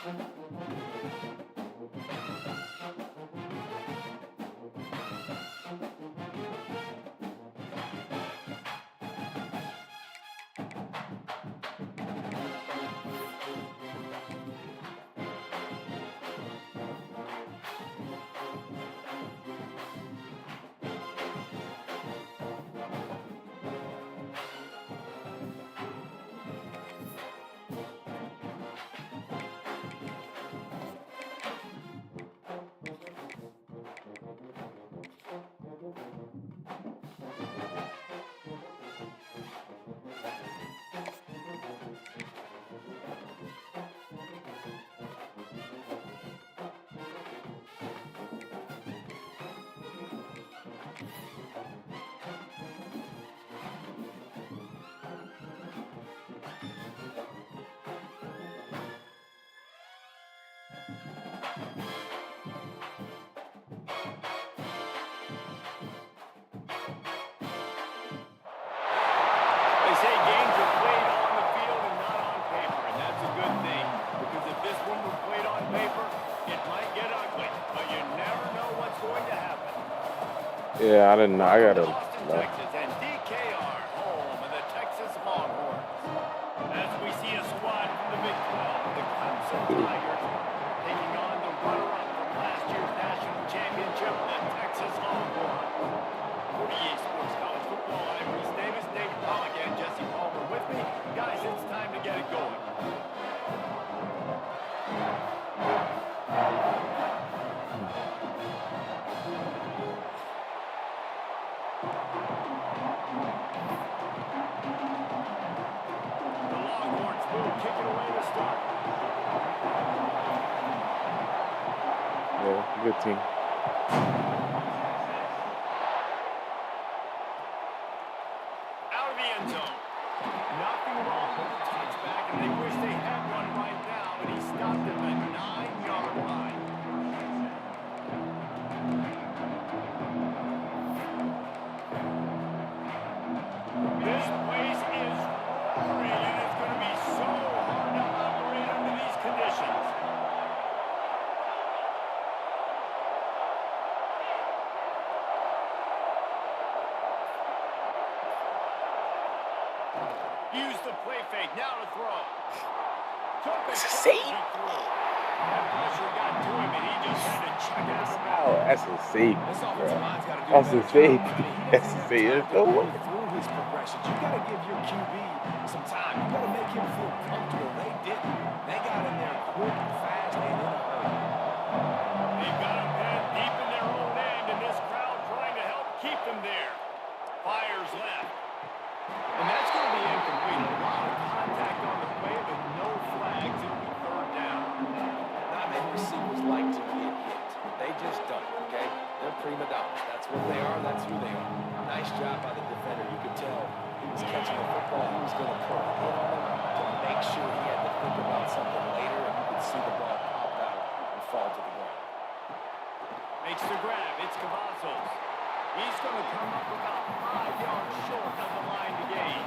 They say games are played on the field and not on paper, and that's a good thing. Because if this one were played on paper, it might get ugly. But you never know what's going to happen. Yeah, I didn't know. I gotta. Austin, Texas, and DKR, home of the Texas Longhorns. As we see a squad from the Big 12, the Clemson Tigers, taking on the runner-up from last year's national championship, the Texas Longhorns. 48 Sports College Football, I'm Reese Davis, David Pollock, and Jesse Palmer with me. Guys, it's time to get it going. The Longhorns will kick it away to start. Yeah, good team. Out of the end zone. Nothing wrong with the touchback, and they wish they had one right now, but he stopped at the 9-yard line. This place is roaring, and it's going to be so hard to operate under these conditions. Use the play fake, now to throw. That's a save. That pressure got to him, and he just had to check it out. Oh, that's a save, This bro. offensive line's got to do That's a a better save. job. I mean, he That's a doesn't save. have There's time no to way. go through his progressions. You got to give your QB some time. You got to make him feel comfortable. They didn't. They got in there quick, fast, and in a hurry. They've got him head deep in their own end, and this crowd trying to help keep them there. Fires left. And that's going to be incomplete. A lot of contact on the play, but no flags. It'll be third down. Not many receivers like to get hit. They just don't, okay? They're prima donnas. That's what they are. That's who they are. Nice job by the defender. You could tell he was catching the football. He was going to put a hit on him to make sure he had to think about something later, and you could see the ball pop out and fall to the ground. Makes the grab. It's Cavazos. He's going to come up about 5 yards short of the line to gain.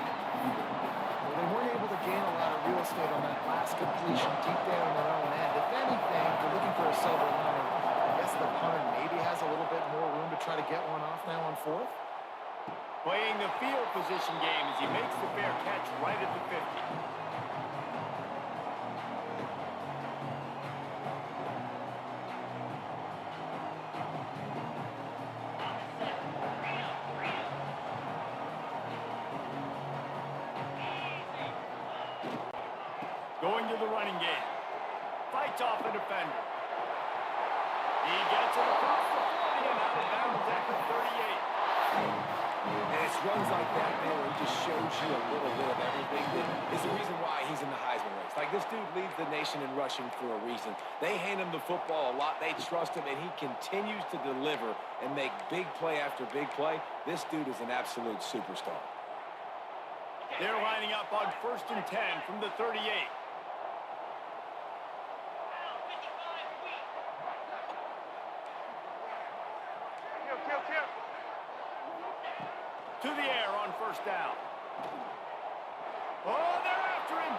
Well, they weren't able to gain a lot of real estate on that last completion deep down in their own end. If anything, if you're looking for a silver lining, I guess the punter maybe has a little bit more room to try to get one off now on fourth. Playing the field position game as he makes the fair catch right at the 50. Going to the running game. Fights off the defender. He gets it across the 40 and out of bounds at the 38. And it's runs like that, man, where he just shows you a little bit of everything that is the reason why he's in the Heisman race. Like, this dude leads the nation in rushing for a reason. They hand him the football a lot. They trust him, and he continues to deliver and make big play after big play. This dude is an absolute superstar. They're lining up on 1st and 10 from the 38. To the air on 1st down. Oh, they're after him.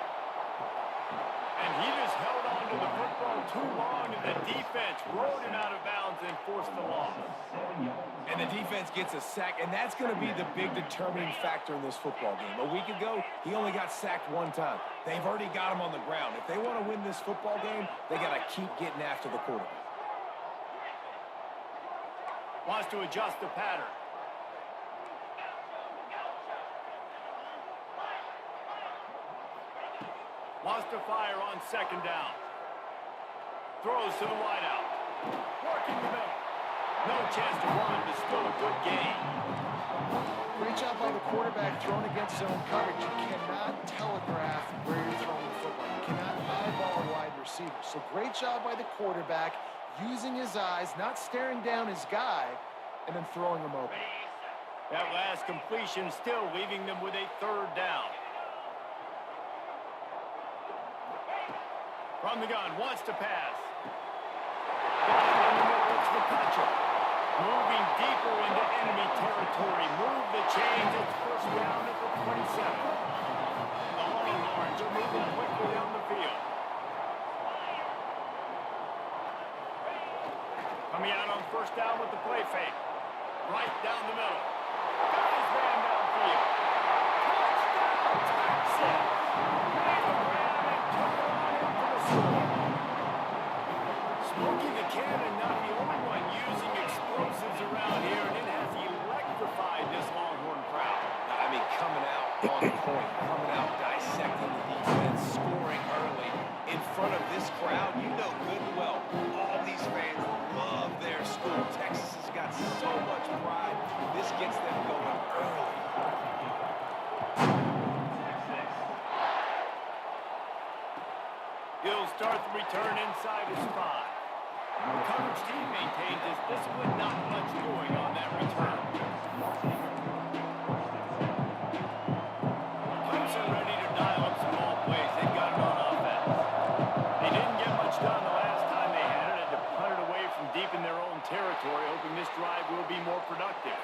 And he just held on to the football too long, and the defense rode him out of bounds and forced the loss. And the defense gets a sack, and that's going to be the big determining factor in this football game. A week ago, he only got sacked one time. They've already got him on the ground. If they want to win this football game, they got to keep getting after the quarterback. Wants to adjust the pattern. Wants to fire on second down. Throws to the wideout. Working the middle. No chance to run, but still a good gain. Great job by the quarterback throwing against zone coverage. You cannot telegraph where you're throwing the football. You cannot eyeball a wide receiver. So great job by the quarterback using his eyes, not staring down his guy, and then throwing him open. That last completion still leaving them with a third down. From the gun, wants to pass. It's the catcher. Moving deeper into enemy territory. Move the chains. It's first down at the 27. The Longhorns are moving quickly down the field. Coming out on first down with the play fake. Right down the middle. Guys ran downfield. Touchdown, Texas! Smokey the Cannon, not the only one using explosives around here, and it has electrified this Longhorn crowd. I mean, coming out on point, coming out dissecting the defense, scoring early in front of this crowd. You know good and well, all these fans love their school. Texas has got so much pride. This gets them going early. He'll start the return inside his spot. The coverage team maintains his discipline, not much doing on that return. Clemson ready to dial up some ball plays. They've got it on offense. They didn't get much done the last time they had it. Had to punt it away from deep in their own territory, hoping this drive will be more productive.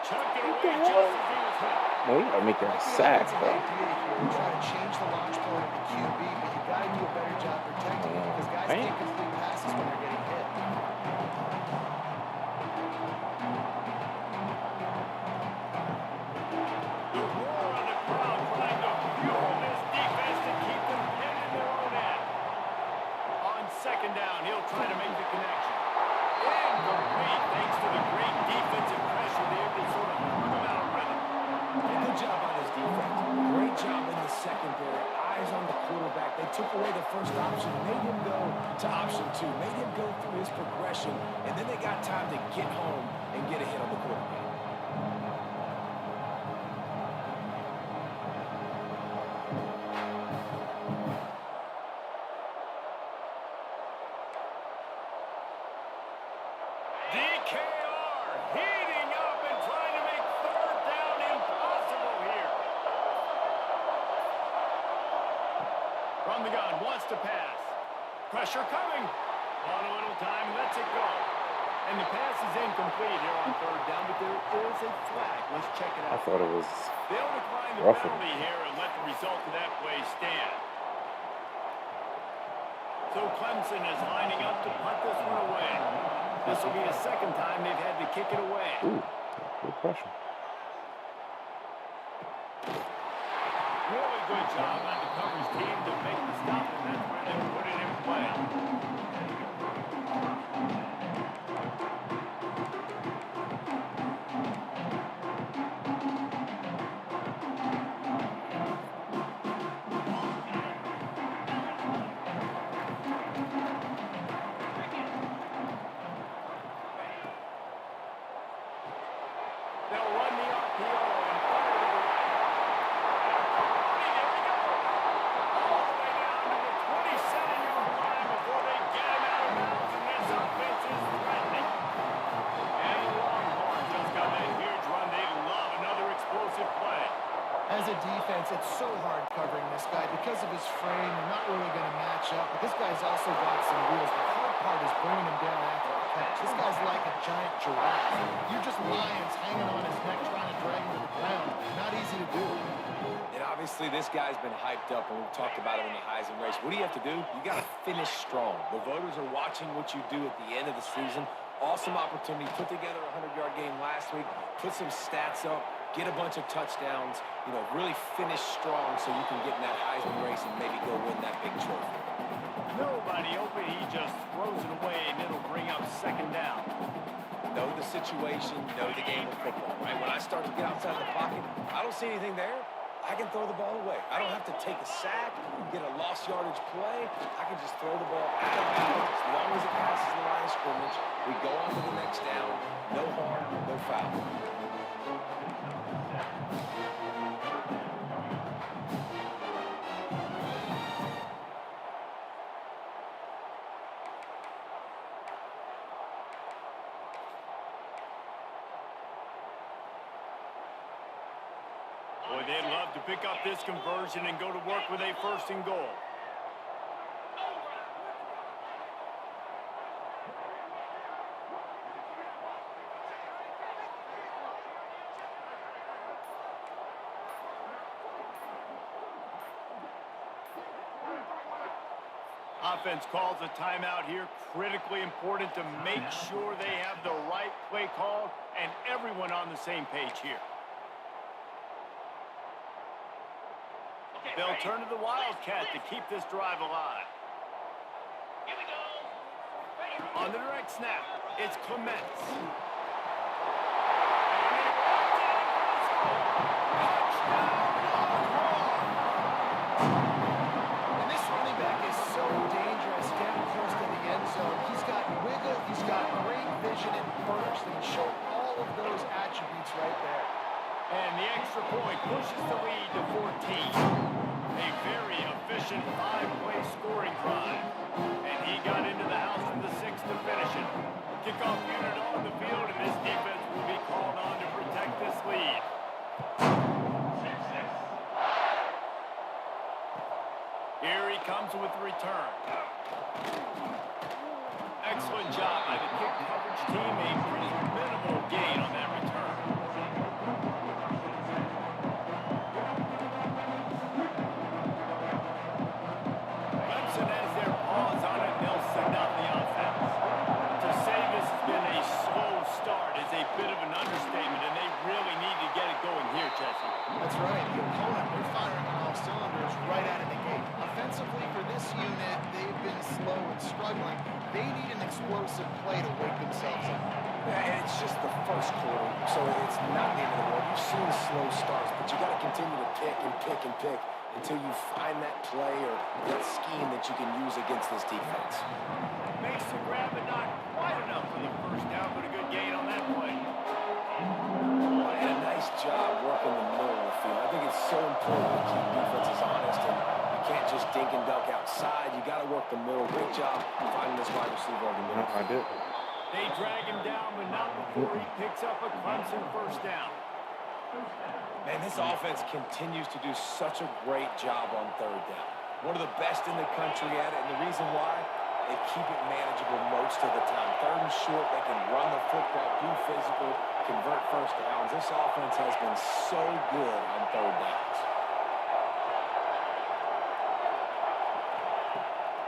Chucked it away just as he was hit. Well, you gotta make that sack, That's an bro. idea here. You try to change the launch point of the QB, but you got to do a better job protecting it because guys can't complete passes when they're getting hit. The roar on the crowd trying to fuel this defense to keep them pinned in their own end. On second down, he'll try to make the connection. Incomplete, thanks to the great defensive pressure there that sort of threw them out of rhythm. Good job on his defense. Great job in the secondary. Eyes on the quarterback. They took away the first option, made him go to option two, made him go through his progression, and then they got time to get home and get a hit on the quarterback. DKR heating up and trying to make third down impossible here. From the gun, wants to pass. Pressure coming. On a little time, lets it go. And the pass is incomplete here on third down, but there is a flag. Let's check it I out. thought it was They'll decline the roughing. penalty here and let the result of that play stand. So Clemson is lining up to punt this one away. This will be the second time they've had to kick it away. Ooh, good pressure. Really good job on the coverage team to make the stop, and that's where they put it in play. They'll run the RPO and fire to the right. There we go. All the way down to the 27-yard line before they get him out of bounds, and this offense is threatening. And the Longhorns just got that huge run. They love another explosive play. As a defense, it's so hard covering this guy because of his frame. You're not really going to match up, but this guy's also got some wheels. The hard part is bringing him down after the catch. This guy's like a giant giraffe. You're just lions hanging on his neck trying to drag him to the ground. Not easy to do. And Obviously, this guy's been hyped up, and we've talked about it in the Heisman race. What do you have to do? You got to finish strong. The voters are watching what you do at the end of the season. Awesome opportunity. Put together a 100-yard game last week. Put some stats up. Get a bunch of touchdowns. You know, really finish strong so you can get in that Heisman race and maybe go win that big trophy. Nobody open. He just throws it away, and it'll bring up second down. Know the situation, know the game of football, right? When I start to get outside the pocket, I don't see anything there. I can throw the ball away. I don't have to take a sack, get a lost yardage play. I can just throw the ball out of bounds. As long as it passes the line of scrimmage, we go on to the next down. No harm, no foul. Boy, they'd love to pick up this conversion and go to work with a first and goal. Offense calls a timeout here. Critically important to make sure they have the right play called and everyone on the same page here. They'll turn to the Wildcat to keep this drive alive. Here we go. On the direct snap, it's Clemson. And this running back is so dangerous down close to the end zone. He's got wiggle, he's got great vision and burst, and show all of those attributes right there. And the extra point pushes the lead to 14. A very efficient five-play scoring drive. And he got into the house from the 6 to finish it. Kickoff unit on the field, and this defense will be called on to protect this lead. Here he comes with the return. Excellent job by the kick coverage team. A pretty minimal gain on that return. Clemson has their paws on it. They'll send out the offense. To say this has been a slow start is a bit of an understatement, and they really need to get it going here, Jesse. That's right. The opponent, they're firing on all cylinders right out of the gate. Offensively, for this unit, they've been slow and struggling. They need an explosive play to wake themselves up. Yeah, and it's just the first quarter, so it's not the end of the world. You've seen slow starts, but you got to continue to pick and pick and pick until you find that play or that scheme that you can use against this defense. Makes the grab, but not quite enough for the first down, but a good gain on that play. And a nice job working the middle of the field. I think it's so important to keep defenses honest, and you can't just dink and dunk outside. You got to work the middle. Great job finding this wide receiver over the middle. I did. They drag him down, but not before he picks up a Clemson first down. Man, this offense continues to do such a great job on third down. One of the best in the country at it, and the reason why, they keep it manageable most of the time. Third and short, they can run the football, be physical, convert first downs. This offense has been so good on third downs.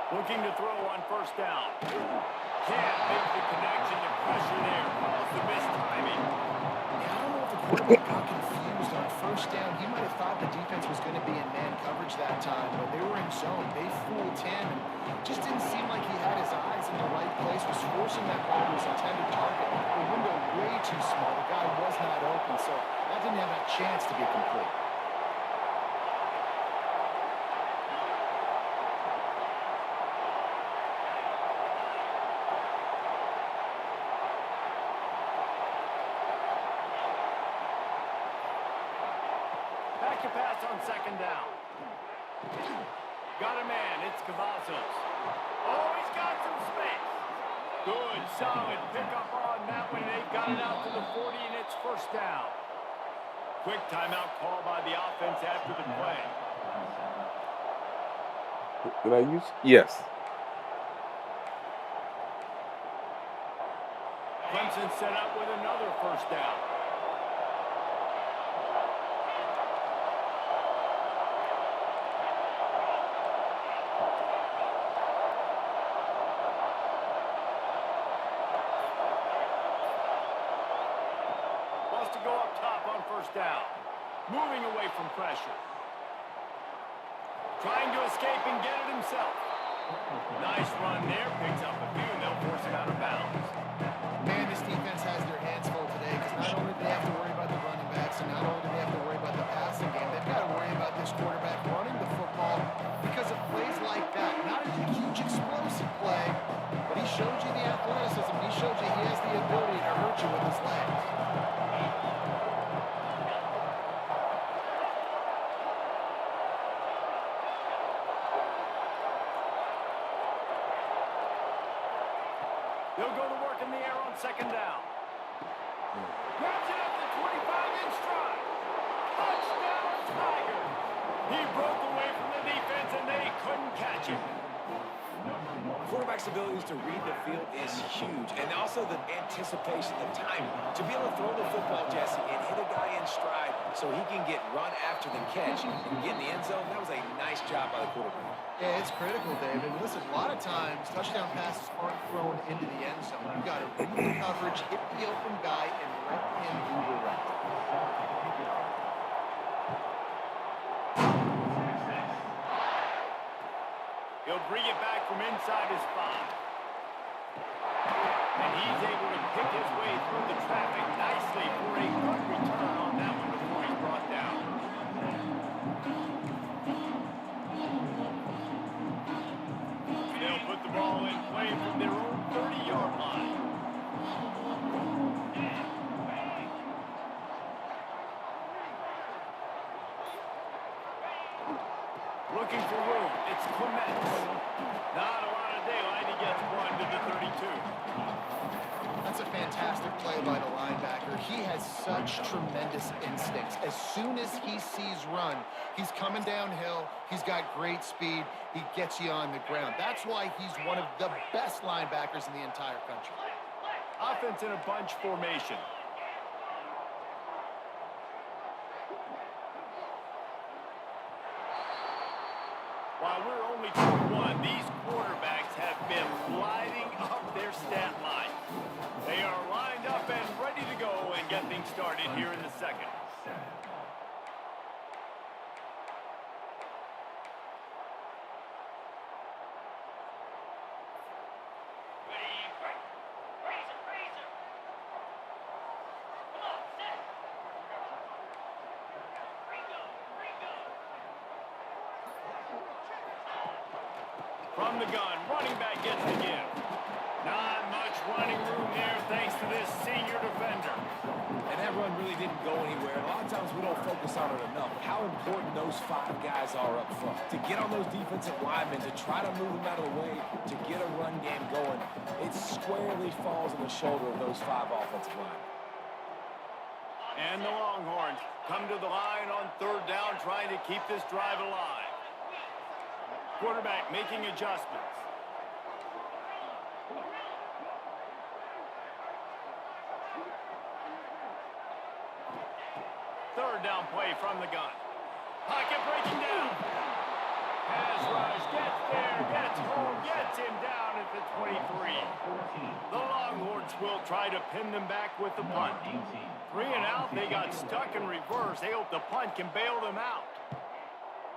Looking to throw on first down. Can't make the connection. The pressure there calls the missed timing. Yeah, I don't know if the quarterback got confused on first down. He might have thought the defense was going to be in man coverage that time, but they were in zone. They fooled him, and just didn't seem like he had his eyes in the right place, was forcing that ball to his intended target. The window way too small. The guy was not open, so that didn't have a chance to be complete. Back to pass on second down. Got a man. It's Cavazos. Oh, he's got some space. Good, solid pickup on that one. They've got it out to the 40, and it's first down. Quick timeout call by the offense after the play. Did I use? Yes. Clemson set up with another first down. on first down. Moving away from pressure. Trying to escape and get it himself. Nice run there. Picks up a few, and they'll force him out of bounds. Man, this defense has their hands full today because not only do they have to worry about the running backs and not only do they have to worry about the passing game, they've got to worry about this quarterback running the football because of plays like that. Not a huge explosive play, but he showed you the athleticism. He showed you he has the ability to hurt you with his legs. They'll go to work in the air on second down. Grabs it up to 25 in stride. Touchdown, Tigers. He broke away from the defense, and they couldn't catch him. Quarterback's abilities to read the field is huge, and also the anticipation, the timing. To be able to throw the football, Jesse, and hit a guy in stride so he can get run after the catch and get in the end zone, that was a nice job by the quarterback. Yeah, it's critical, David. Listen, a lot of times touchdown passes aren't thrown into the end zone. You've got to read the coverage, hit the open guy, and let him do the rest. He'll bring it back from inside his 5. And he's able to pick his way through the traffic nicely for a good return on that one before he's brought down. They'll put the ball in play from their own 30-yard line. Looking for room. It's Clemson. Not a lot of daylight. He gets one to the 32. That's a fantastic play by the linebacker. He has such tremendous instincts. As soon as he sees run, he's coming downhill. He's got great speed. He gets you on the ground. That's why he's one of the best linebackers in the entire country. Offense in a bunch formation. While we're only 2-1, these quarterbacks have been lighting up their stat line. They are lined up and ready to go and get things started here in the second. From the gun, running back gets the give. Not much running room there thanks to this senior defender. And that run really didn't go anywhere. A lot of times we don't focus on it enough. How important those 5 guys are up front. To get on those defensive linemen, to try to move them out of the way, to get a run game going, it squarely falls on the shoulder of those 5 offensive linemen. And the Longhorns come to the line on third down, trying to keep this drive alive. Quarterback making adjustments. Third down play from the gun. Pocket breaking down. Pass rush, gets there, gets home, gets him down at the 23. The Longhorns will try to pin them back with the punt. 3 and out, they got stuck in reverse. They hope the punt can bail them out.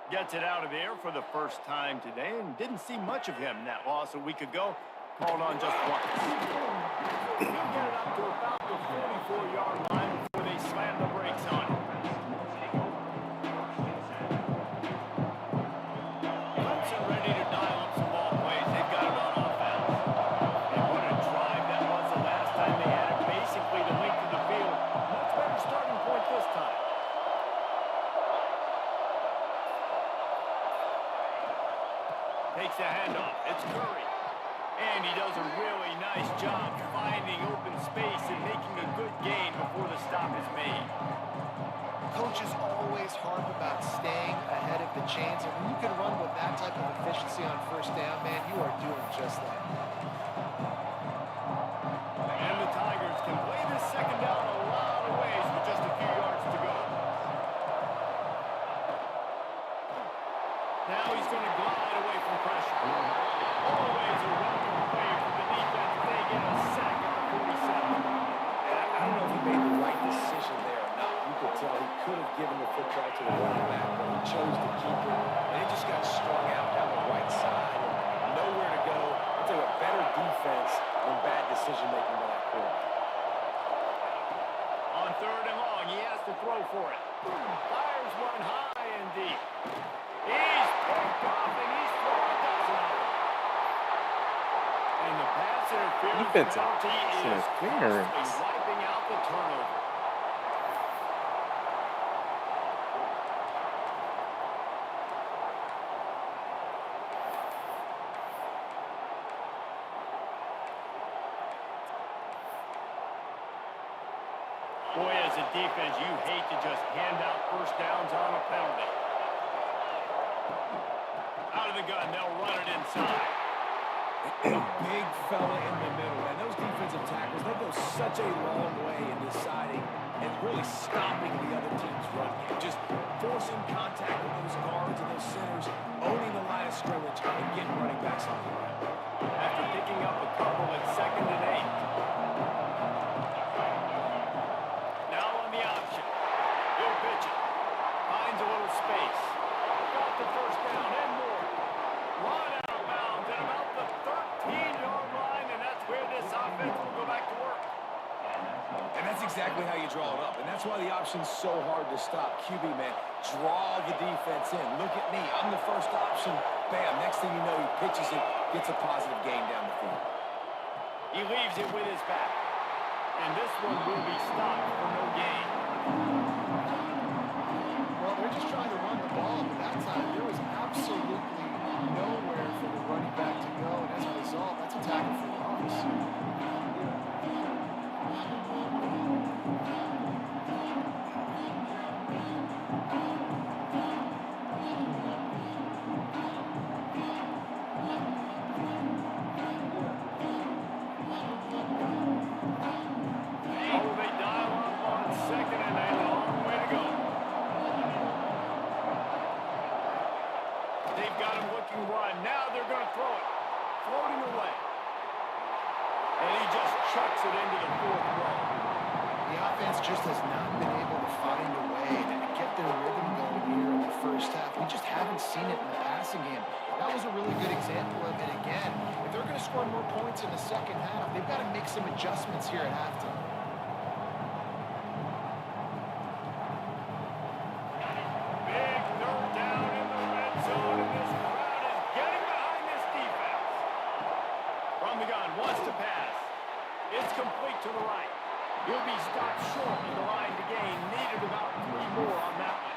Gets it out of there for the first time today and didn't see much of him in that loss a week ago. Called on just once. He'll get it up to about the 44-yard line before they slam the brakes on it. Clemson ready to dial up some ball plays. They've got it on offense. And what a drive that was the last time they had it. Basically the length of the field. Much better starting point this time. Takes the handoff. It's Curry. And he does a really nice job finding open space and making a good gain before the stop is made. Coaches always harp about staying ahead of the chains, and when you can run with that type of efficiency on first down, man, you are doing just that. And the Tigers can play this second down a lot of ways with just a few yards to go. Now he's going to glide away from pressure. Always a welcome play for the defense. They get a sack at the 47. I don't know if he made the right decision there or not. You could tell decision-making by that quarterback. On 3rd and long, he has to throw for it. Fires one high and deep. He's picked off, and he's thrown a dozen of them. And the pass interference Defensive penalty is interference. costly, wiping out the turnover. Boy, as a defense, you hate to just hand out first downs on a penalty. Out of the gun, they'll run it inside. A big fella in the middle. And those defensive tackles, they go such a long way in deciding and really stopping the other team's run game. Just forcing contact with those guards and those centers, owning the line of scrimmage, and getting running backs on the line. After picking up a couple at 2nd and 8. Now on the option. He'll pitch it. Finds a little space. Got the first down and more. Run out of bounds at about the 13-yard line, and that's where this offense will go back to work. And that's exactly how you draw it up. And that's why the option's so hard to stop. QB, man, draw the defense in. Look at me. I'm the first option. Bam. Next thing you know, he pitches it, gets a positive gain down the field. He leaves it with his back. And this one will be stopped for no gain. Well, they're just trying to run the ball, but that time there was absolutely nowhere for the running back to go. And as a result, that's a tackle for loss. Oh, they dial up on 2nd and 8. A long way to go. They've got him looking run. Now they're going to throw it. Floating away. And he just chucks it into the 4th row. The offense just has not been able to find a way to get their rhythm going here in the first half. We just haven't seen it in the passing game. That was a really good example of it again. If they're going to score more points in the second half, they've got to make some adjustments here at halftime. Big 3rd down in the red zone, and this crowd is getting behind this defense. From the gun, wants to pass. It's complete to the right. He'll be stopped short of the line to gain. Needed about 3 more on that one.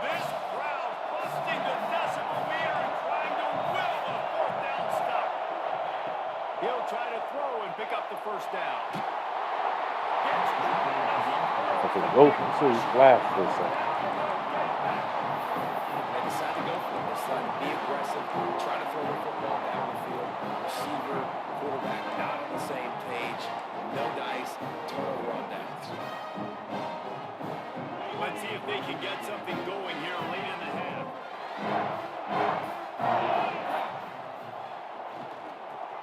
This crowd busting the decimal meter and trying to will a 4th down stop. He'll try to throw and pick up the first down. Gets dropped as he I throws could the go big for 2 last for a second. They decide to go for it. They decide to be aggressive, try to throw the football down the field. Receiver, quarterback, not on the same page. No dice, turnover on downs. Let's see if they can get something going here late in the half.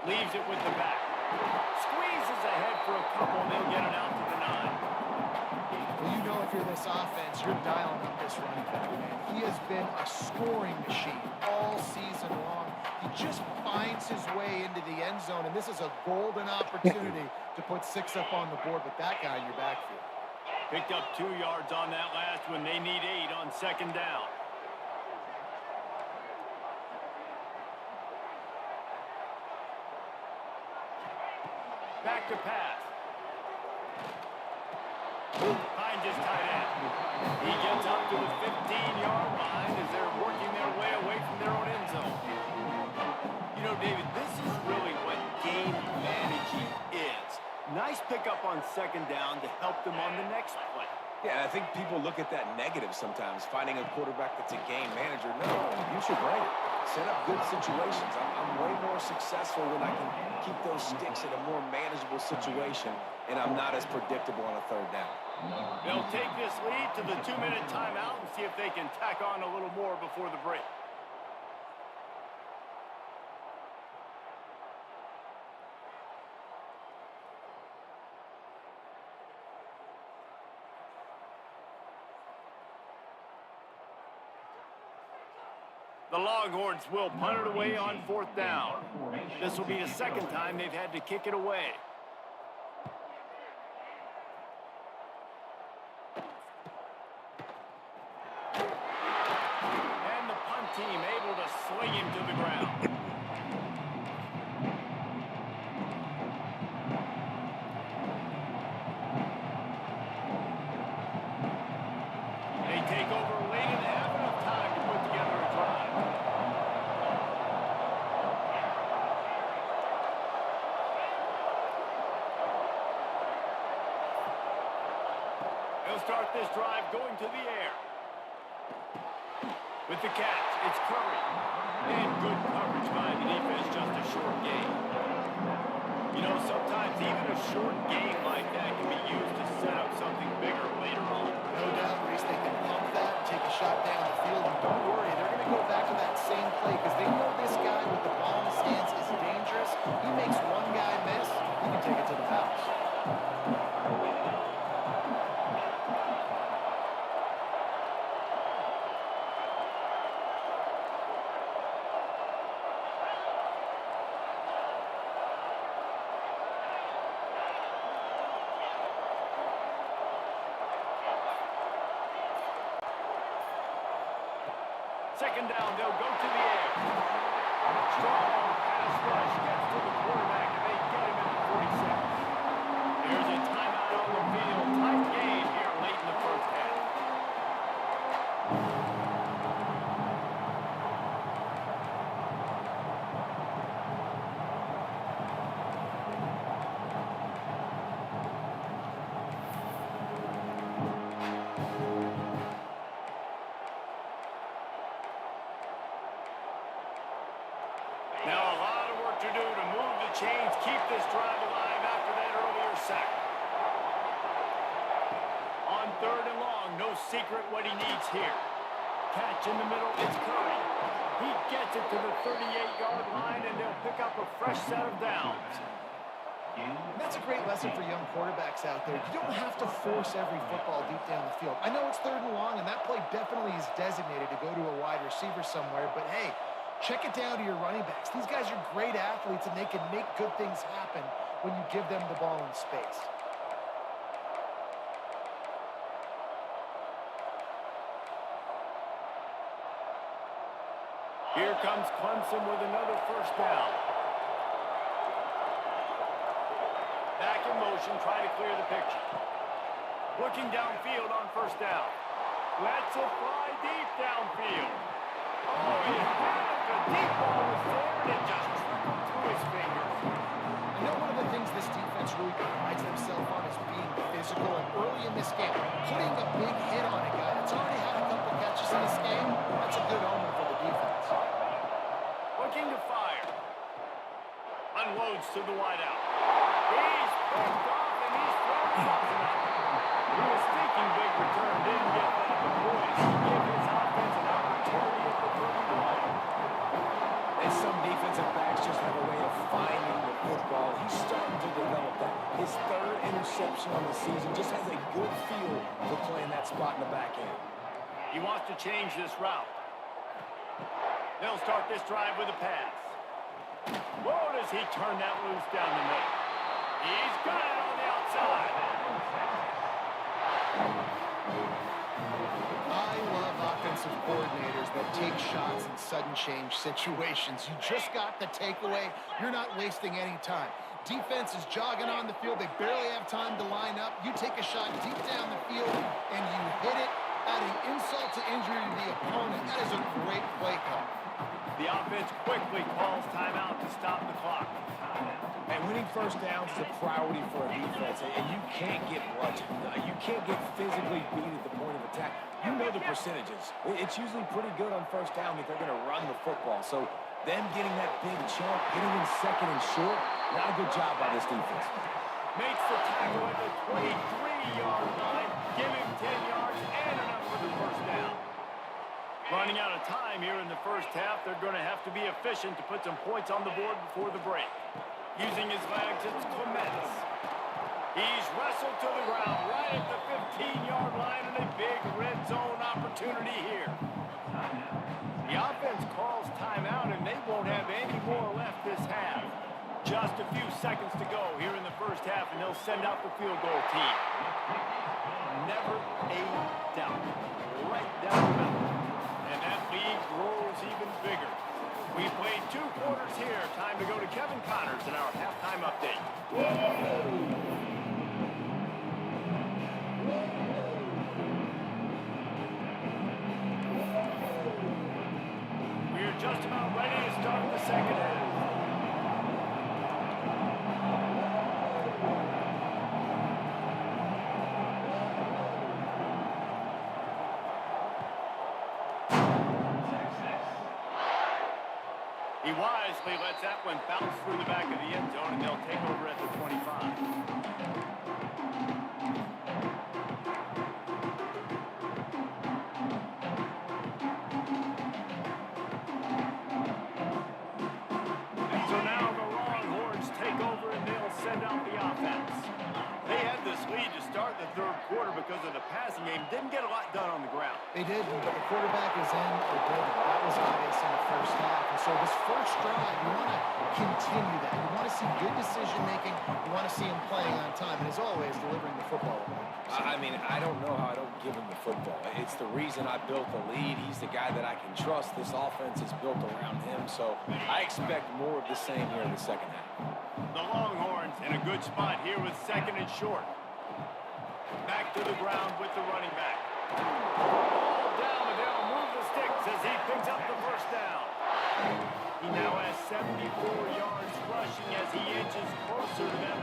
Leaves it with the back. Squeezes ahead for a couple, and they'll get it out to the 9. Well, you know if you're this offense, you're dialing up this running back, man. He has been a scoring machine all season long. He just finds his way into the end zone, and this is a golden opportunity to put 6 up on the board with that guy in your backfield. Picked up 2 yards on that last one. They need 8 on 2nd down. Back to pass. Finds his tight end. He gets up to the 15-yard line as they're working their way away from their own end zone. You know, David, this is really what game managing is. Nice pickup on 2nd down to help them on the next play. Yeah, I think people look at that negative sometimes, finding a quarterback that's a game manager. No, use your brain. Set up good situations. I'm way more successful when I can keep those sticks in a more manageable situation, and I'm not as predictable on a 3rd down. They'll take this lead to the 2-minute timeout and see if they can tack on a little more before the break. The Longhorns will punt it away on 4th down. This will be the second time they've had to kick it away. And the punt team able to sling him to the ground. They take over late and have enough time to put together a drive. They'll start this drive going to the air. With the catch, it's Curry. And good coverage by the defense, just a short gain. You know, sometimes even a short game like that can be used to set up something bigger later on. No doubt, Reese, they can pump that and take a shot down the field. And don't worry, they're going to go back to that same play because they know this guy with the ball in his hands is dangerous. He makes one guy miss, he can take it to the house. Second down, they'll go to the air. Strong pass rush gets to the quarterback, and they get him at the 46. There's a timeout on the field. Tight game here late in the first half. Now a lot of work to do to move the chains, keep this drive alive after that earlier sack. On 3rd and long, no secret what he needs here. Catch in the middle, it's Curry. He gets it to the 38-yard line, and they'll pick up a fresh set of downs. And that's a great lesson for young quarterbacks out there. You don't have to force every football deep down the field. I know it's 3rd and long, and that play definitely is designated to go to a wide receiver somewhere, but hey, check it down to your running backs. These guys are great athletes, and they can make good things happen when you give them the ball in space. Here comes Clemson with another first down. Back in motion, trying to clear the picture. Looking downfield on first down. Lets it fly deep downfield. Oh, he had it. The deep ball was there, and it just trickled through his fingers. I know one of the things this defense really prides themselves on is being physical, and early in this game, putting a big hit on a guy that's already had a couple catches in this game, that's a good omen for the defense. Looking to fire. Unloads to the wideout. He's picked off, and he's thrown close enough. He was thinking big return, didn't get that, but boys, give his offense an opportunity at the 31. And some defensive backs just have a way of finding the football. He's starting to develop that. His 3rd interception on the season just has a good feel for playing that spot in the back end. He wants to change this route. They'll start this drive with a pass. Whoa, does he turn that loose down the middle? He's got it on the outside. I love offensive coordinators that take shots in sudden change situations. You just got the takeaway. You're not wasting any time. Defense is jogging on the field. They barely have time to line up. You take a shot deep down the field, and you hit it, adding insult to injury to the opponent. That is a great play call. The offense quickly calls timeout to stop the clock. And winning first downs is a priority for a defense, and you can't get bludgeoned. You can't get physically beat at the point of attack. You know the percentages. It's usually pretty good on first down if they're going to run the football. So them getting that big chunk, getting in 2nd and short, not a good job by this defense. Makes the tackle at the 23-yard line. Give him 10 yards and enough for the first down. Running out of time here in the first half, they're going to have to be efficient to put some points on the board before the break. Using his legs, it's Clemson. He's wrestled to the ground right at the 15-yard line, and a big red zone opportunity here. The offense calls Just a few seconds to go here in the first half, and they'll send out the field goal team. Never a doubt. Right down the middle. And that lead grows even bigger. We played 2 quarters here. Time to go to Kevin Connors in our halftime update. We're just about ready to start the second half. He wisely lets that one bounce through the back of the end zone, and they'll take over at the 25. And so now the Longhorns take over, and they'll send out the offense. They had this lead to start the third quarter because of the passing game. Didn't get a lot done on the ground. They did, but the quarterback is in or didn't. That was obvious in the first half. And so this first drive, you want to continue that. You want to see good decision-making. You want to see him playing on time. And as always, delivering the football. I mean, I don't know how I don't give him the football. It's the reason I built the lead. He's the guy that I can trust. This offense is built around him. So I expect more of the same here in the second half. The Longhorns in a good spot here with second and short. Back to the ground with the running back. Ball down, and they'll move the sticks as he picks up the first down. He now has 74 yards rushing as he inches closer to that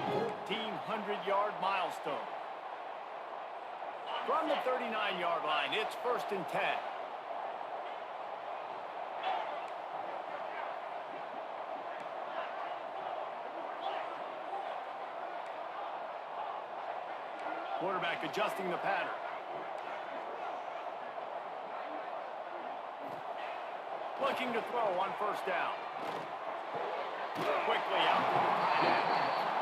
1,400-yard milestone. From the 39-yard line, it's 1st and 10. Quarterback adjusting the pattern. Looking to throw on 1st down. Quickly out to the tight end.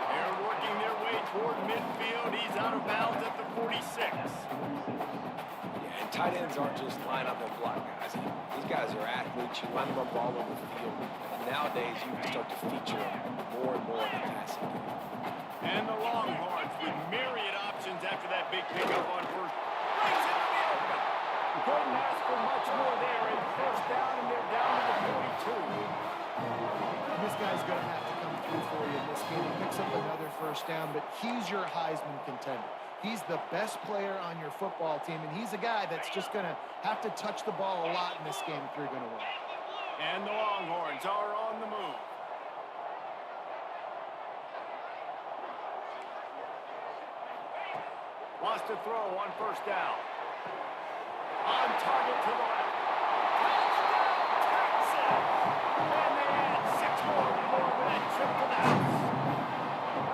They're working their way toward midfield. He's out of bounds at the 46. Yeah, and tight ends aren't just line up and block guys. These guys are athletes. You line them up all over the field. And nowadays, you can start to feature them more and more in the passing game. And the Longhorns with myriad options after that big pickup on 1st. Breaks into the open. Couldn't ask for much more there. A 1st down, and they're down to the 42. And this guy's going to have to come through for you in this game. He picks up another 1st down, but he's your Heisman contender. He's the best player on your football team, and he's a guy that's just going to have to touch the ball a lot in this game if you're going to win. And the Longhorns are on the move. Wants to throw on 1st down. On target to the left. Touchdown, Texas! And they add 6 more before that trip to the house.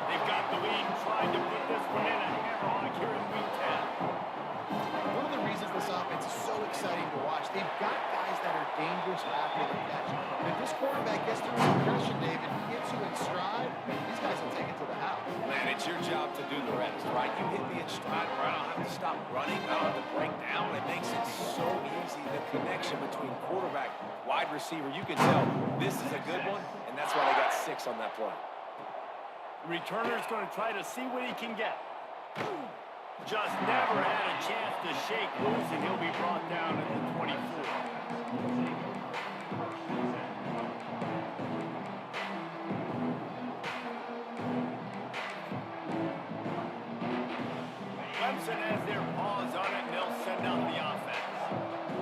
They've got the lead trying to put this one in a hammerlock here in week 10. One of the reasons this offense is so exciting to watch, they've got guys that are dangerous after the catch. And if this quarterback gets through his progression, David, he gets you in stride, these guys will take it to the house. Man, it's your job to do the rest, right? You hit me in stride where I don't have to stop running, I don't have to break down. It makes it so easy. The connection between quarterback, wide receiver, you can tell this is a good one, and that's why they got 6 on that play. Returner's going to try to see what he can get. Just never had a chance to shake loose, and he'll be brought down at the 24. Clemson has their paws on it, and they'll send out the offense.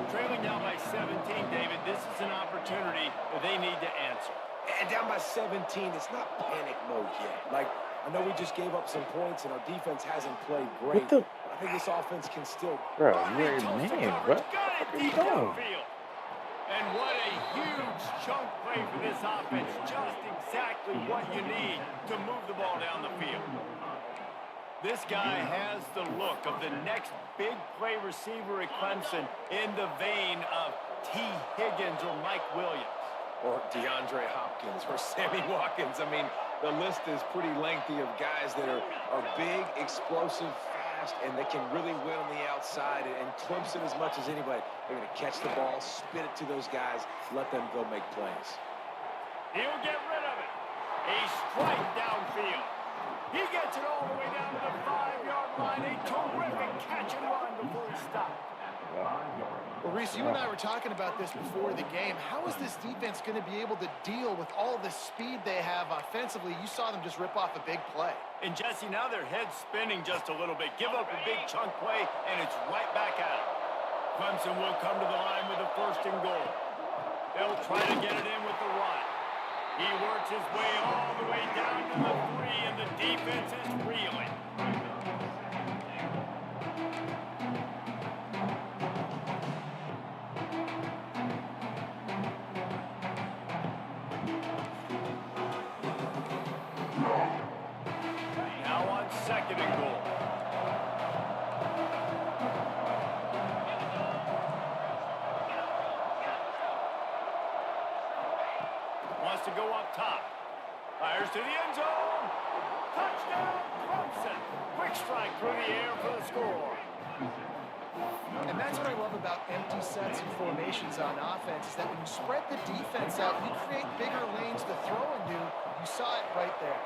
Trailing down by 17, David, this is an opportunity that they need to answer. And down by 17, it's not panic mode yet. Like, I know we just gave up some points, and our defense hasn't played great. What the? I think this offense can still... Bro, you're a man. What Got it are you deep doing? downfield. And what a huge chunk play for this offense. Just exactly what you need to move the ball down the field. This guy has the look of the next big play receiver at Clemson in the vein of T. Higgins or Mike Williams. Or DeAndre Hopkins or Sammy Watkins. I mean, the list is pretty lengthy of guys that are big, explosive, fast, and they can really win on the outside. And Clemson, as much as anybody, they're going to catch the ball, spit it to those guys, let them go make plays. He'll get rid of it. A strike downfield. He gets it all the way down to the 5-yard line. A terrific catch and run before he stopped. Well, Reese, you and I were talking about this before the game. How is this defense going to be able to deal with all the speed they have offensively? You saw them just rip off a big play. And Jesse, now their head's spinning just a little bit. Give up a big chunk play, and it's right back at them. Clemson will come to the line with a 1st and goal. They'll try to get it in with the run. He works his way all the way down to the 3, and the defense is reeling. Now on 2nd and goal. Wants to go up top. Fires to the end zone. Touchdown, Clemson. Quick strike through the air for the score. And that's what I love about empty sets and formations on offense, is that when you spread the defense out, you create bigger lanes to throw into. You saw it right there.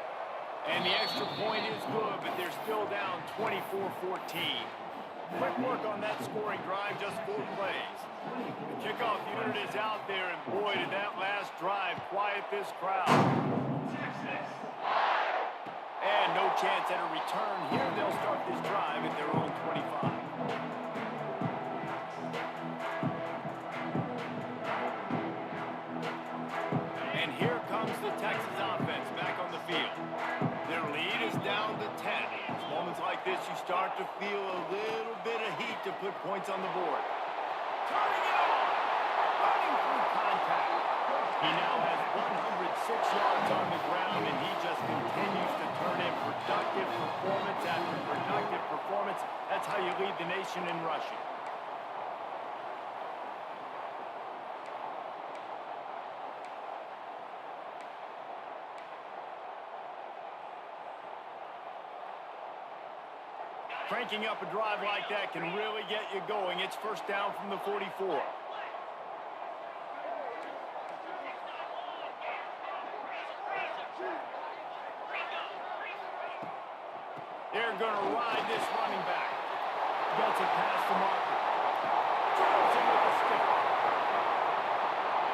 And the extra point is good, but they're still down 24-14. Quick work on that scoring drive, just 4 plays. The kickoff unit is out there, and boy, did that last drive quiet this crowd. And no chance at a return here. They'll start this drive at their own 25. And here comes the Texas offense back on the field. Their lead is down to 10. It's moments like this you start to feel a little bit of heat to put points on the board. Turning it on! Running through contact. He now has 106 yards on the ground, and he just continues to turn in productive performance after productive performance. That's how you lead the nation in rushing. Cranking up a drive like that can really get you going. It's 1st down from the 44. They're going to ride this running back. Gets it past the marker. Throws him with the stick.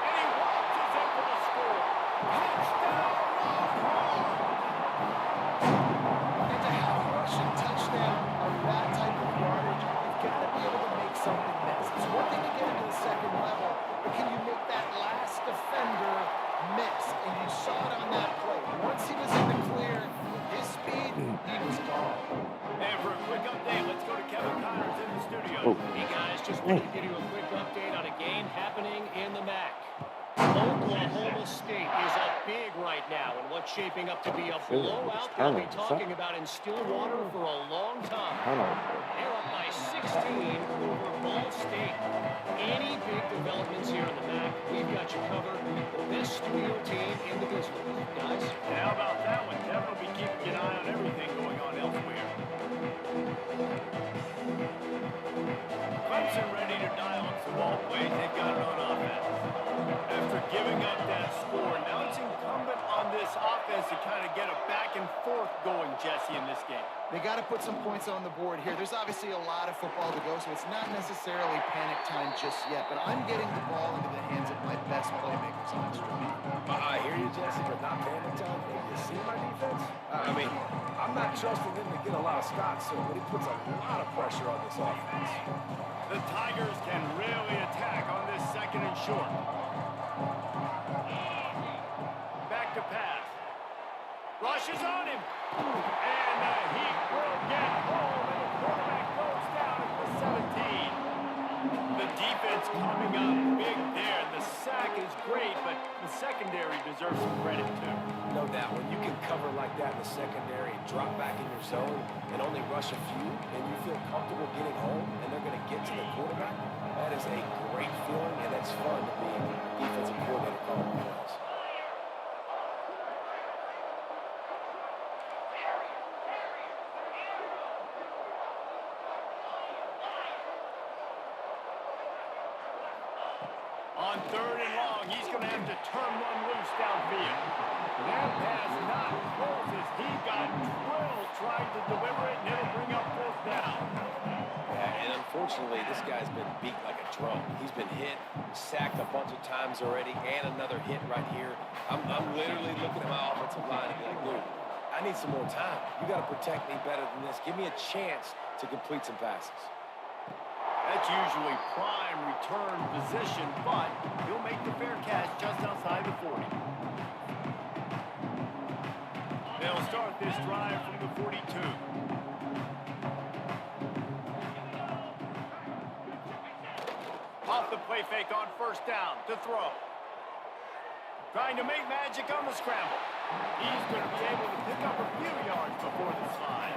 And he watches it for the score. Touchdown, Longhorns! And to have a rushing touchdown on that type of yardage, you've got to be able to make something miss. It's one thing to get into the 2nd level, but can you make that last defender miss? And you saw it on that play. Once he was in the clear, his speed, he was gone. And for a quick update, let's go to Kevin Connors in the studio. Oh. Hey guys, just wanted to give you a quick update on a game happening in the MAC. Oklahoma State is up big right now in what's shaping up to be a blowout they'll be talking about in Stillwater for a long time. They're up by 16 over Ball State. Any big developments here in the MAC, we've got you covered. The best studio team in the business, guys. And how about that one? Definitely keeping an eye on everything going on elsewhere. Clemson ready to dial up some ball plays. They've got it on offense. After giving up that score, now it's incumbent on this offense to kind of get a back and forth going, Jesse, in this game. They got to put some points on the board here. There's obviously a lot of football to go, so it's not necessarily panic time just yet, but I'm getting the ball into the hands of my best playmakers on this drive. I hear you, Jesse, but not panic time. You see my defense? I mean, I'm not trusting them to get a lot of stops, so but he puts a lot of pressure on this offense. The Tigers can really attack on this 2nd and short. Back to pass. Rushes on him. And he will get home, and the quarterback goes down at the 17. The defense coming up big there. The sack is great, but the secondary deserves some credit, too. No doubt, when you can cover like that in the secondary and drop back in your zone and only rush a few, and you feel comfortable getting home, and they're going to get to the quarterback, that is a great feeling, and it's fun to be a defensive coordinator calling plays. On 3rd and long, he's going to have to turn one loose downfield. That pass not close as he got drilled trying to deliver it, and it'll bring up 4th down. Yeah, and unfortunately, this guy's been beat like a drum. He's been hit, sacked a bunch of times already, and another hit right here. I'm literally looking at my offensive line and be like, dude, I need some more time. You got to protect me better than this. Give me a chance to complete some passes. That's usually prime return position, but he'll make the fair catch just outside the 40. They'll start this drive from the 42. Off the play fake on 1st down to throw. Trying to make magic on the scramble. He's going to be able to pick up a few yards before the slide.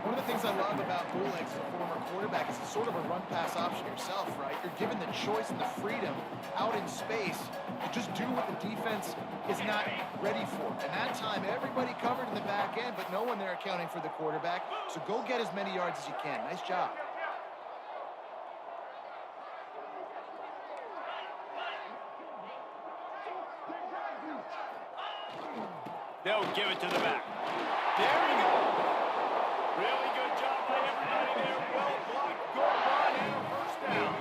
One of the things I love about Buleg as a former quarterback is it's sort of a run-pass option yourself, right? You're given the choice and the freedom out in space to just do what the defense is not ready for. And that time, everybody covered in the back end, but no one there accounting for the quarterback. So go get as many yards as you can. Nice job. They'll give it to the back. There he goes. Really good job by everybody there. Well blocked, good run, and a 1st down.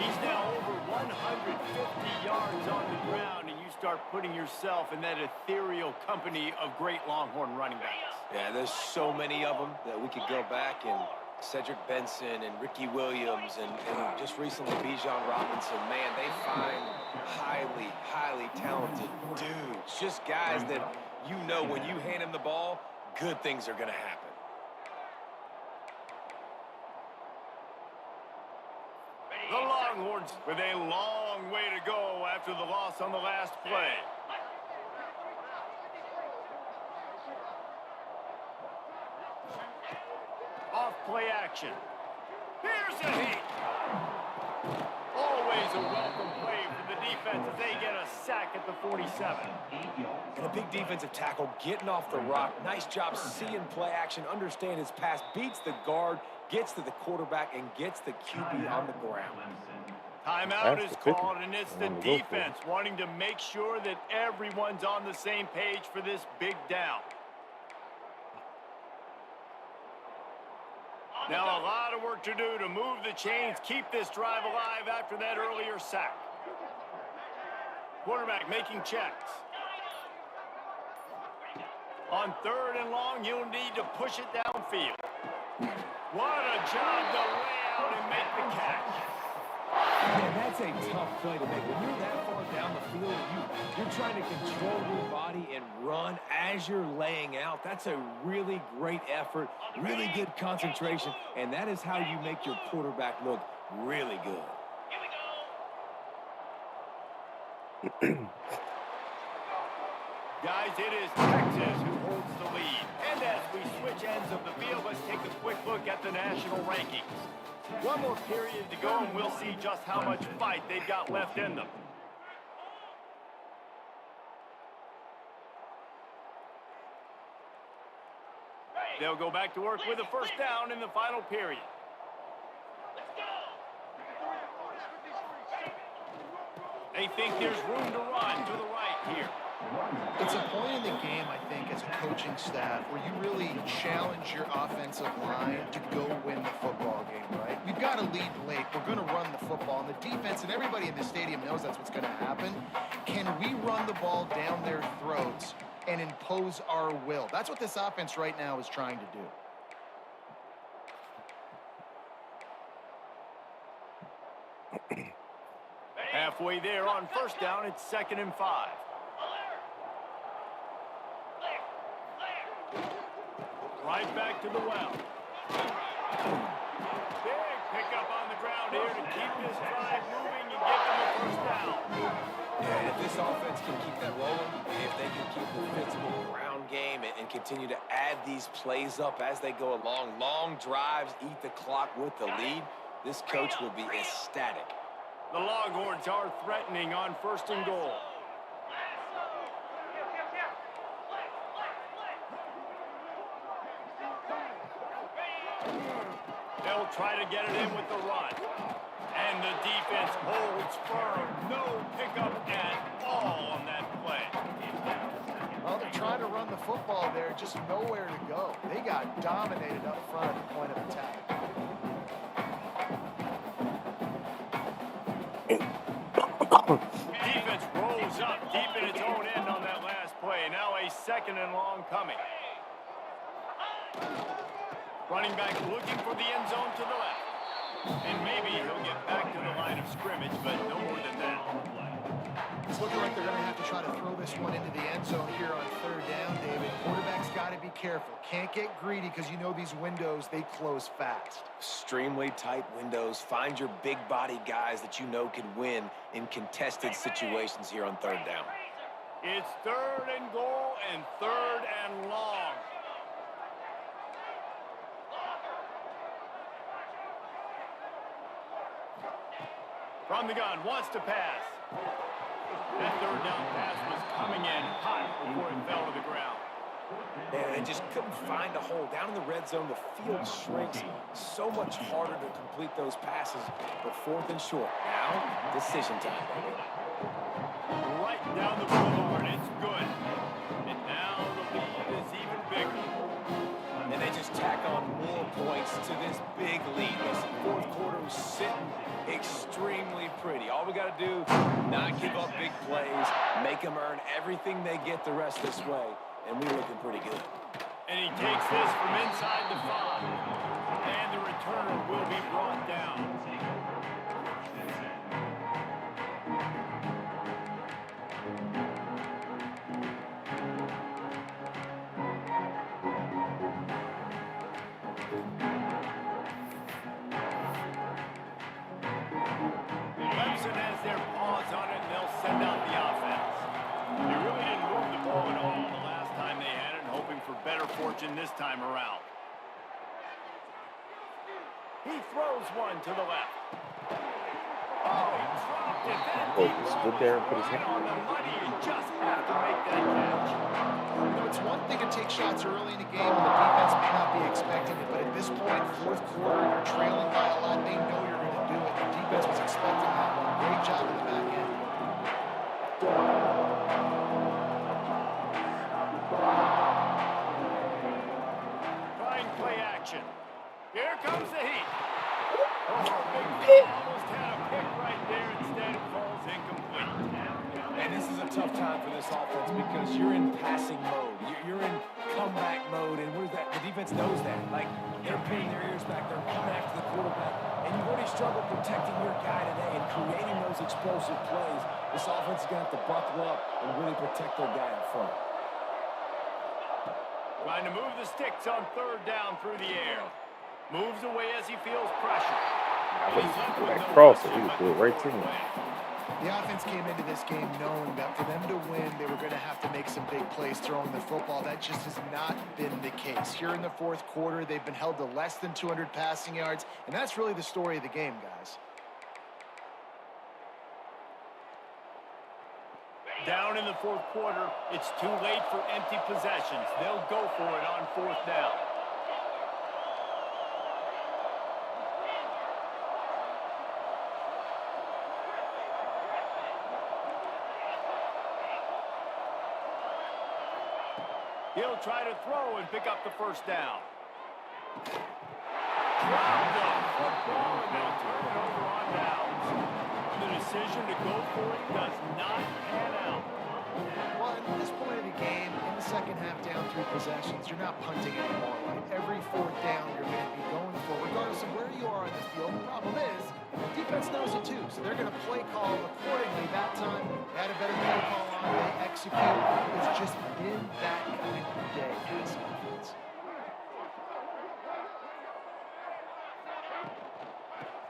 He's now over 150 yards on the ground, and you start putting yourself in that ethereal company of great Longhorn running backs. Yeah, there's so many of them that we could go back and Cedric Benson and Ricky Williams and just recently Bijan Robinson. Man, they find highly, highly talented dudes. Just guys that you know when you hand them the ball, good things are going to happen. The Longhorns with a long way to go after the loss on the last play. Off play action. Here's a hit. Always a welcome play for the defense as they get a sack at the 47. And a big defensive tackle getting off the rock. Nice job seeing play action, understand his pass, beats the guard, gets to the quarterback, and gets the QB on the ground. Timeout is called, and it's the defense wanting to make sure that everyone's on the same page for this big down. Now a lot of work to do to move the chains, keep this drive alive after that earlier sack. Quarterback making checks. On 3rd and long, you'll need to push it downfield. What a job to lay out and make the catch. Man, that's a tough play to make. When you're that far down the field, you're trying to control your body and run as you're laying out. That's a really great effort, really good concentration, and that is how you make your quarterback look really good. Guys, it is Texas who holds the lead. And as we switch ends of the field, let's take a quick look at the national rankings. One more period to go, and we'll see just how much fight they've got left in them. They'll go back to work with a 1st down in the final period. They think there's room to run to the right here. It's a point in the game, I think, as a coaching staff where you really challenge your offensive line to go win the football game, right? We've got to lead late. We're going to run the football. And the defense and everybody in the stadium knows that's what's going to happen. Can we run the ball down their throats and impose our will? That's what this offense right now is trying to do. Halfway there on 1st down, it's 2nd and 5. Right back to the well. Big pickup on the ground here to keep this drive moving and get them a 1st down. Yeah, and if this offense can keep that rolling, if they can keep the physical ground game and continue to add these plays up as they go along, long drives, eat the clock with the lead, this coach will be ecstatic. The Longhorns are threatening on 1st and goal. They'll try to get it in with the run. And the defense holds firm. No pickup at all on that play. Well, they're trying to run the football there, just nowhere to go. They got dominated up front at the point of attack. Defense rolls up deep in its own end on that last play. Now a 2nd and long coming. Running back looking for the end zone to the left. And maybe he'll get back to the line of scrimmage, but no more than that. It's looking like they're going to have to try to throw this one into the end zone here on 3rd down, David. Quarterback's got to be careful. Can't get greedy because you know these windows, they close fast. Extremely tight windows. Find your big body guys that you know can win in contested situations here on 3rd down. It's 3rd and goal and 3rd and long. From the gun, wants to pass. That 3rd down pass was coming in hot before it fell to the ground. Man, they just couldn't find a hole. Down in the red zone, the field shrinks. So much harder to complete those passes, but 4th and short. Now, decision time. Right down the boulevard, it's good. And now the lead is even bigger. And they just tack on more points to this big lead. Listen, 4th quarter was sitting extremely pretty. All we got to do, not give up big plays, make them earn everything they get the rest of this way, and we're looking pretty good. And he takes this from inside the 5. And the returner will be brought down. Clemson has their paws on it, and they'll send out the offense. They really didn't move the ball at all the last time they had it, hoping for better fortune this time around. He throws one to the left. Oh, he dropped it. Oh, he stood there and put his hand on the money. You just have to make that catch. You know, it's one thing to take shots early in the game when the defense may not be expecting it, but at this point, 4th quarter, you're trailing by a lot. They know you're going to do it. The defense was expecting that one. Great job in the back end. Trying play action. Here comes the heat. Oh, big play. Almost had a pick right there. Instead, it falls incomplete. And this is a tough time for this offense because you're in passing mode. You're in comeback mode, and what is that? The defense knows that. Like, they're pinning their ears back. They're coming after the quarterback. And you've already struggled protecting your guy today and creating those explosive plays. This offense is going to have to buckle up and really protect their guy up front. Trying to move the sticks on 3rd down through the air. Moves away as he feels pressure. I wouldn't go back across it. He would do it right to him. The offense came into this game knowing that for them to win, they were going to have to make some big plays throwing the football. That just has not been the case. Here in the 4th quarter, they've been held to less than 200 passing yards, and that's really the story of the game, guys. Down in the 4th quarter, it's too late for empty possessions. They'll go for it on 4th down. He'll try to throw and pick up the 1st down. Dropped the football and they'll turn it over on downs. The decision to go for it does not pan out. Well, at this point of the game, in the second half down 3 possessions, you're not punting anymore. Right? Every 4th down you're going to be going for, regardless of where you are on the field. The problem is, the defense knows it too, so they're going to play call accordingly. That time, they had a better play call on, they execute. It's just been that kind of day for this offense.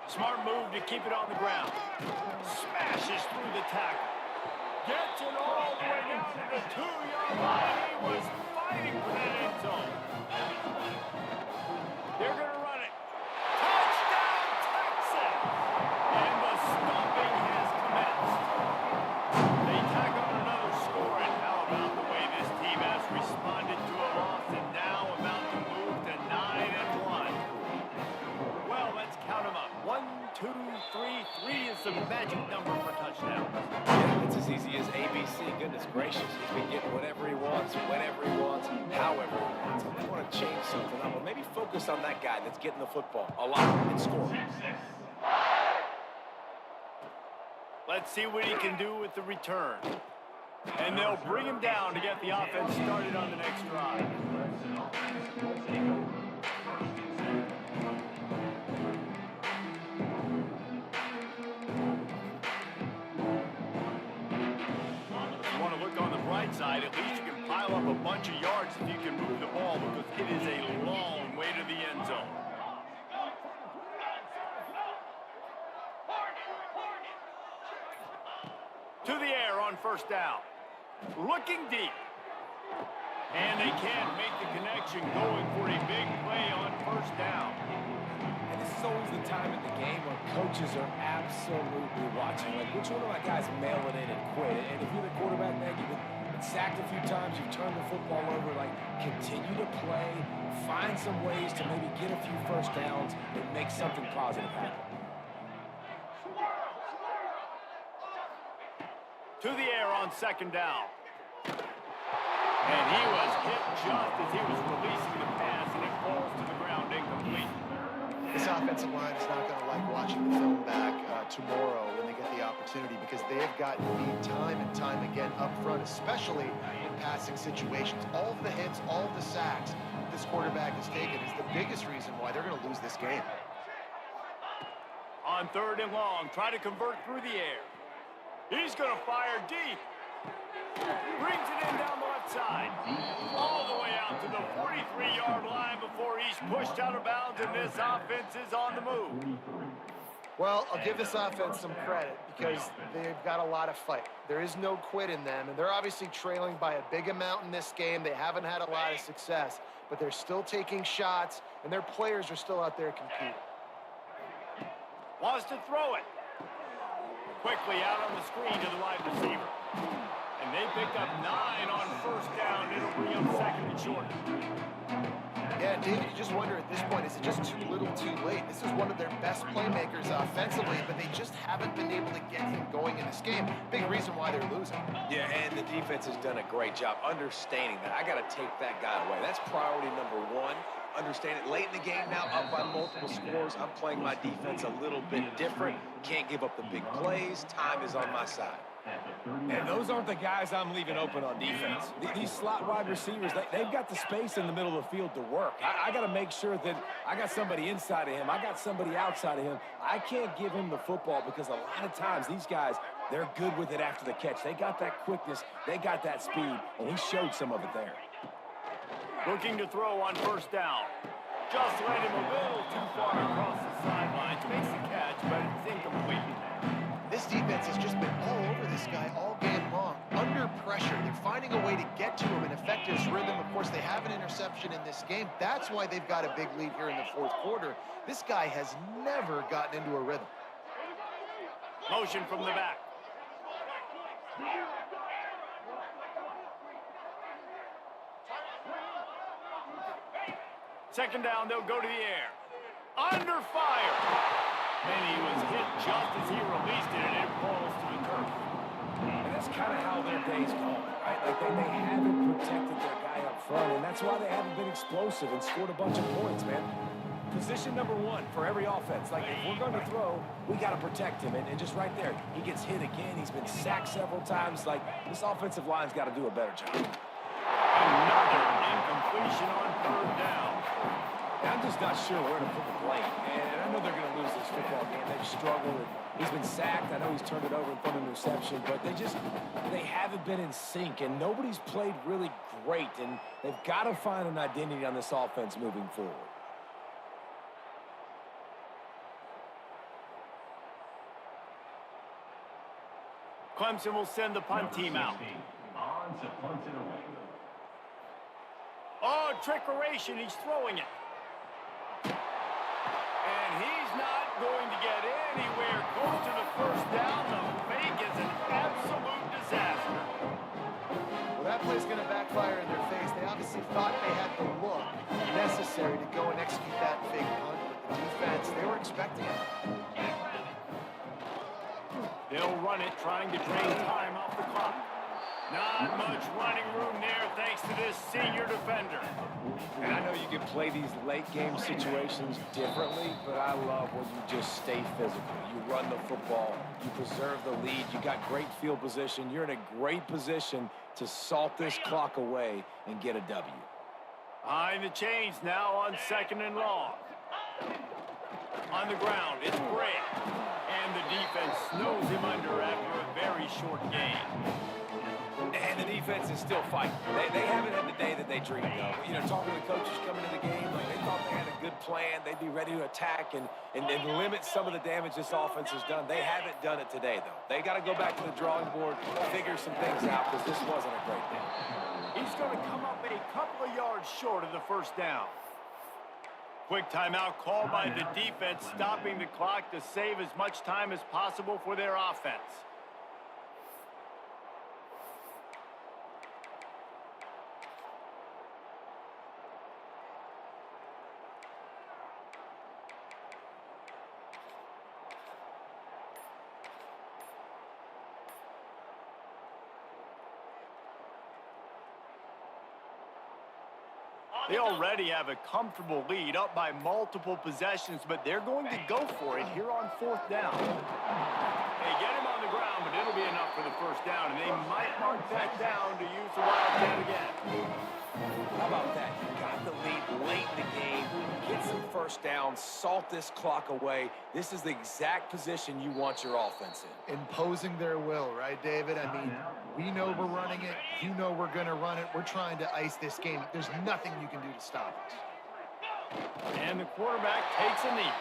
Smart move to keep it on the ground. Smashes through the tackle. Gets it all the way down to the 2-yard line. He was fighting for that end zone. They're going to run it. Touchdown, Texas! And the stomping has commenced. They tack on another score, and how about the way this team has responded to a loss and now about to move to 9-1. Well, us a magic number for touchdowns? Yeah, it's as easy as ABC. Goodness gracious. He's been getting whatever he wants, whenever he wants, however he wants. If you want to change something up, or maybe focus on that guy that's getting the football a lot and scoring. Let's see what he can do with the return. And they'll bring him down to get the offense started on the next drive. Side, at least you can pile up a bunch of yards if you can move the ball, because it is a long way to the end zone. To the air on first down. Looking deep. And they can't make the connection, going for a big play on first down. And this is always the time in the game where coaches are absolutely watching. Like, which one of my guys mail it in and quit? And if you're the quarterback, man, you've been sacked a few times, you've turned the football over. Like, continue to play, find some ways to maybe get a few first downs and make something positive happen. To the air on second down. And he was hit just as he was releasing the pass, and it falls to the ground incomplete. This offensive line is not going to like watching the film back tomorrow when they get the opportunity, because they have gotten beat time and time again up front, especially in passing situations. All of the hits, all of the sacks this quarterback has taken is the biggest reason why they're going to lose this game. On third and long, try to convert through the air. He's going to fire deep. Brings it in down the left side. All the way out to the 43-yard line before he's pushed out of bounds, and this offense is on the move. Well, I'll give this offense some credit because they've got a lot of fight. There is no quit in them, and they're obviously trailing by a big amount in this game. They haven't had a lot of success, but they're still taking shots, and their players are still out there competing. Wants to throw it. Quickly out on the screen to the wide receiver. And they picked up 9 on first down. It'll bring up second and short. Yeah, David, you just wonder at this point, is it just too little too late? This is one of their best playmakers offensively, but they just haven't been able to get him going in this game. Big reason why they're losing. Yeah, and the defense has done a great job understanding that. I got to take that guy away. That's priority number one. Understand it late in the game now, up by multiple scores. I'm playing my defense a little bit different. Can't give up the big plays. Time is on my side. And those aren't the guys I'm leaving open on defense. These slot wide receivers, they've got the space in the middle of the field to work. I got to make sure that I got somebody inside of him. I got somebody outside of him. I can't give him the football because a lot of times these guys, they're good with it after the catch. They got that quickness. They got that speed, and he showed some of it there. Looking to throw on first down. Just led him a little too far across the sidelines. Makes the catch, but it's incomplete. This defense has just been all over this guy all game long. Under pressure, they're finding a way to get to him and affect his rhythm. Of course, they have an interception in this game. That's why they've got a big lead here in the fourth quarter. This guy has never gotten into a rhythm. Motion from the back. Second down, they'll go to the air. Under fire. And he was hit just as he released it, and it falls to the turf. And that's kind of how their day's going, right? Like they haven't protected their guy up front, and that's why they haven't been explosive and scored a bunch of points, man. Position number one for every offense. Like, if we're going to throw, we got to protect him. And just right there, he gets hit again. He's been sacked several times. Like, this offensive line's got to do a better job. Another incompletion on third down. I'm just not sure where to put the blame. And I know they're going to lose this football game. They've struggled. He's been sacked. I know he's turned it over and thrown an interception. But they haven't been in sync. And nobody's played really great. And they've got to find an identity on this offense moving forward. Clemson will send the punt team out. Oh, trickeration. He's throwing it. And he's not going to get anywhere close to the first down. The fake is an absolute disaster. Well, that play's going to backfire in their face. They obviously thought they had the look necessary to go and execute that fake punt. But the defense, they were expecting it. They'll run it, trying to drain time off the clock. Not much running room there thanks to this senior defender. And I know you can play these late game situations differently, but I love when you just stay physical. You run the football, you preserve the lead, you got great field position. You're in a great position to salt this clock away and get a W. Behind the chains now on 2nd and long. On the ground, it's Bray. And the defense snows him under after a very short game. And the defense is still fighting. They haven't had the day that they dreamed of. You know, talking to the coaches coming into the game, like they thought they had a good plan. They'd be ready to attack and limit some of the damage this offense has done. They haven't done it today, though. They got to go back to the drawing board, figure some things out, because this wasn't a great day. He's going to come up a couple of yards short of the first down. Quick timeout called by the defense, stopping the clock to save as much time as possible for their offense. They already have a comfortable lead, up by multiple possessions, but they're going to go for it here on 4th down. They get him on the ground, but it'll be enough for the first down, and they might mark that down to use the Wildcat again. How about that? You got the lead late in the game, get some first down, salt this clock away. This is the exact position you want your offense in. Imposing their will, right, David? I mean, we know we're running it. You know we're going to run it. We're trying to ice this game. There's nothing you can do to stop us. And the quarterback takes a knee.